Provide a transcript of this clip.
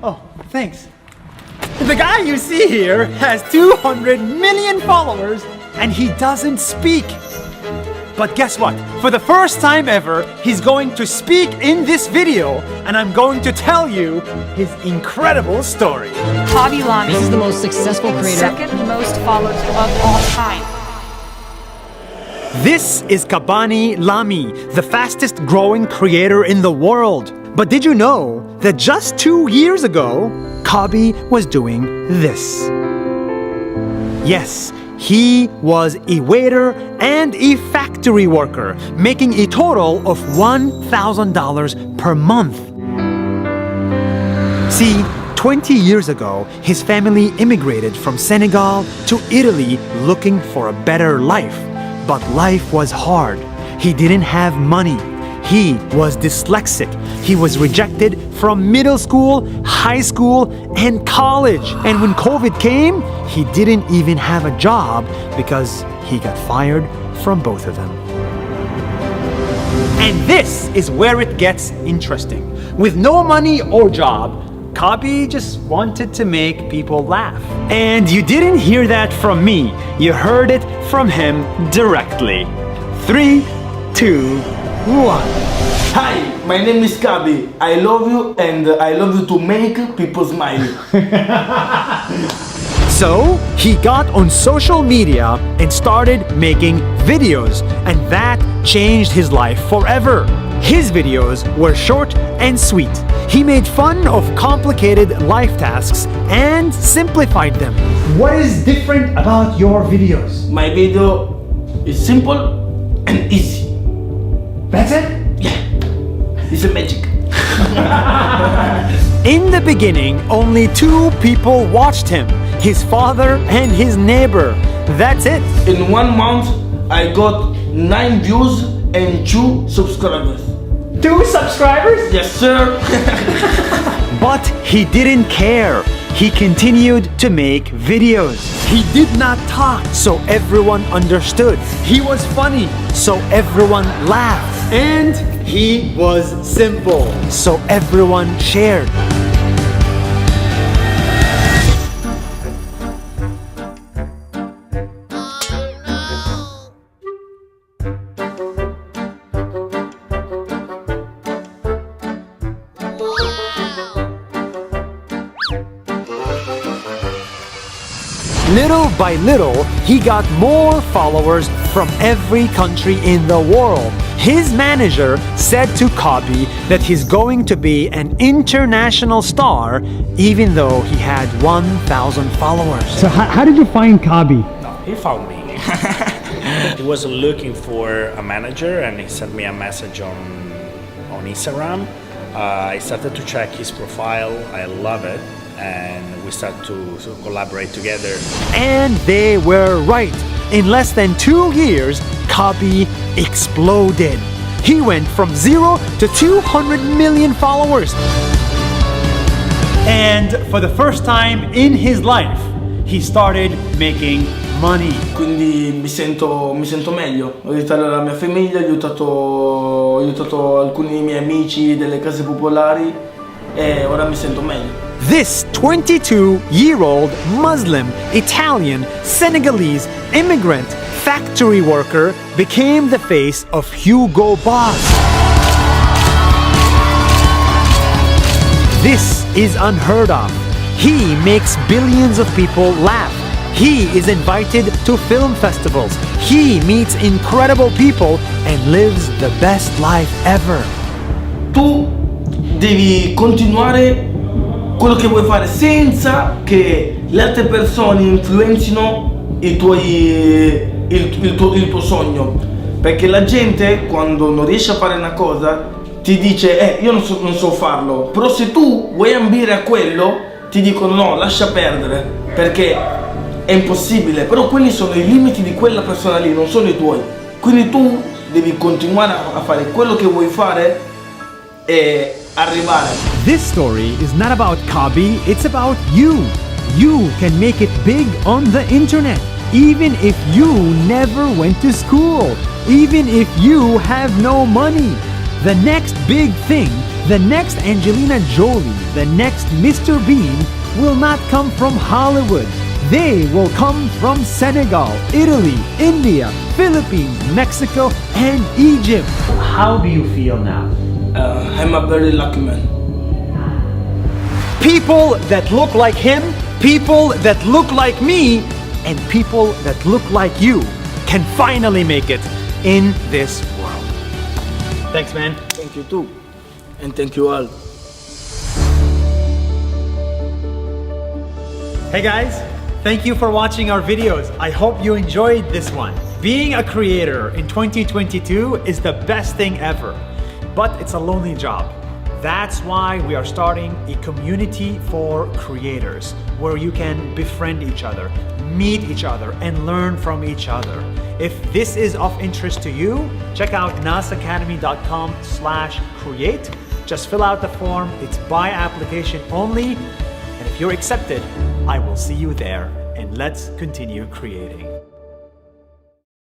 Oh, thanks. The guy you see here has 200 million followers and he doesn't speak. But guess what? For the first time ever, he's going to speak in this video and I'm going to tell you his incredible story. Khaby Lami. This is the most successful creator. Second most followed of all time. This is Khaby Lami, the fastest growing creator in the world. But did you know that just 2 years ago, Khaby was doing this? Yes, he was a waiter and a factory worker, making a total of $1,000 per month. See, 20 years ago, his family immigrated from Senegal to Italy looking for a better life. But life was hard. He didn't have money. He was dyslexic. He was rejected from middle school, high school, and college. And when COVID came, he didn't even have a job because he got fired from both of them. And this is where it gets interesting. With no money or job, Khaby just wanted to make people laugh. And you didn't hear that from me. You heard it from him directly. 3, 2, 1. Hi, my name is Khaby. I love you and I love you to make people smile. So he got on social media and started making videos, and that changed his life forever. His videos were short and sweet. He made fun of complicated life tasks and simplified them. What is different about your videos? My video is simple and easy. That's it? Yeah, it's a magic. In the beginning, only 2 people watched him, his father and his neighbor. That's it. In 1 month, I got 9 views and 2 subscribers. 2 subscribers? Yes, sir. But he didn't care. He continued to make videos. He did not talk, so everyone understood. He was funny, so everyone laughed. And he was simple, so everyone shared. Little by little, he got more followers from every country in the world. His manager said to Khaby that he's going to be an international star, even though he had 1,000 followers. So how did you find Khaby? No, he found me. He was looking for a manager and he sent me a message on Instagram. I started to check his profile. I love it. And we started to collaborate together. And they were right. In less than 2 years, Khaby exploded. He went from 0 to 200 million followers. And for the first time in his life, he started making money. Quindi mi sento meglio. Ho aiutato la mia famiglia, ho aiutato alcuni dei miei amici delle case popolari e ora mi sento meglio. This 22-year-old Muslim, Italian, Senegalese immigrant factory worker became the face of Hugo Boss. This is unheard of. He makes billions of people laugh. He is invited to film festivals. He meets incredible people and lives the best life ever. Tu devi continuare quello che vuoi fare senza che le altre persone influenzino il tuo sogno, perché la gente quando non riesce a fare una cosa ti dice io non so farlo, però se tu vuoi ambire a quello ti dicono no, lascia perdere perché è impossibile, però quelli sono i limiti di quella persona lì, non sono i tuoi, quindi tu devi continuare a fare quello che vuoi fare e arrivare. This story is not about Khaby, it's about you. You can make it big on the internet, even if you never went to school. even if you have no money. The next big thing, the next Angelina Jolie, the next Mr. Bean will not come from Hollywood. They will come from Senegal, Italy, India, Philippines, Mexico, and Egypt. How do you feel now? I'm a very lucky man. People that look like him, people that look like me, and people that look like you can finally make it in this world. Thanks, man. Thank you too. And thank you all. Hey guys, thank you for watching our videos. I hope you enjoyed this one. Being a creator in 2022 is the best thing ever, but it's a lonely job. That's why we are starting a community for creators where you can befriend each other, meet each other, and learn from each other. If this is of interest to you, check out nasacademy.com/create. Just fill out the form. It's by application only. And if you're accepted, I will see you there, and let's continue creating.